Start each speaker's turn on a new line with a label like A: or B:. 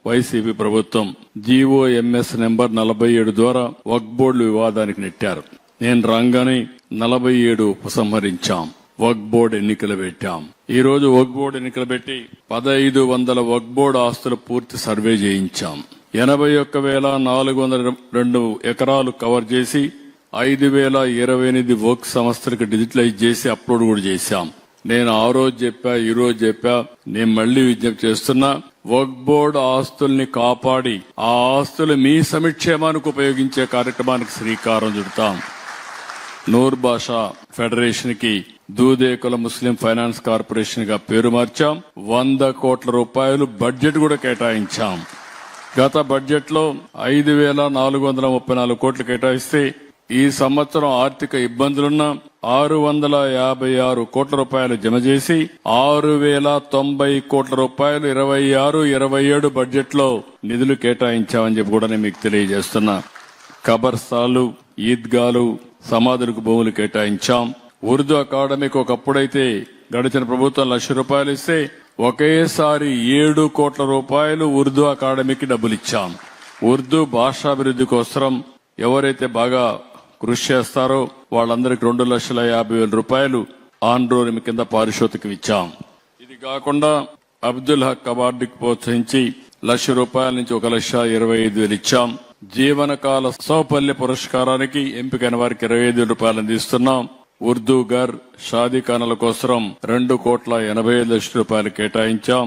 A: YCP ప్రభుత్వం GOMs number 47 ద్వారా వక్ఫ్ board వివాదానికి నెట్టారు. నేను రాగానే 47 ఉపసంహరించాం. వక్ఫ్ బోర్డు ఎన్నికలు పెట్టాం. ఈ రోజు వక్ఫ్ బోర్డు ఎన్నికలు పెట్టి 1500 వక్ఫ్ బోర్డు ఆస్తుల పూర్తి సర్వే చేయించాం. 81,402 ఎకరాలు కవర్ చేసి 5,028 వక్ఫ్ సంస్థలకు డిజిటలైజ్ చేసి అప్లోడ్ కూడా చేశాం. నేను ఆ రోజు చెప్పా, ఈ రోజు చెప్పా, నేను మళ్లీ విజ్ఞప్తి చేస్తున్నా. వక్ఫ్ బోర్డు ఆస్తుల్ని కాపాడి ఆ ఆస్తులు మీ సంక్షేమానికి ఉపయోగించే కార్యక్రమానికి శ్రీకారం చుడతాం. నూర్ బాషా ఫెడరేషన్ కి దూదేకుల ముస్లిం ఫైనాన్స్ కార్పొరేషన్ గా పేరు మార్చాం. 100 కోట్ల రూపాయలు బడ్జెట్ కూడా కేటాయించాం. గత బడ్జెట్ లో 5,434 కోట్లు కేటాయిస్తే ఈ సంవత్సరం ఆర్థిక ఇబ్బందులున్న 656 కోట్ల రూపాయలు జమ చేసి 6,090 కోట్ల రూపాయలు 26-27 బడ్జెట్ లో నిధులు కేటాయించామని చెప్పి కూడా నేను మీకు తెలియజేస్తున్నా. కబర్స్థాలు, ఈద్గాలు, సమాధులకు భూములు కేటాయించాం. ఉర్దూ అకాడమీకి ఒకప్పుడైతే గడిచిన ప్రభుత్వం ₹1,00,000 ఇస్తే ఒకేసారి 7 కోట్ల రూపాయలు ఉర్దూ అకాడమీకి డబ్బులు ఇచ్చాం. ఉర్దూ భాషాభివృద్ధి కోసం ఎవరైతే బాగా కృషి చేస్తారో వాళ్ళందరికీ ₹2,50,000 ఆన్రోలింగ్ కింద పారితోషికం ఇచ్చాం. ఇది కాకుండా అబ్దుల్ హక్ అవార్డుకి ప్రోత్సహించి ₹1,00,000 నుంచి ₹1,25,000 ఇచ్చాం. జీవనకాల సౌపల్య పురస్కారానికి ఎంపికైన వారికి ₹25,000 అందిస్తున్నాం. ఉర్దూ ఘర్, షాదీ ఖానాల కోసం ₹2,80,00,000 కేటాయించాం.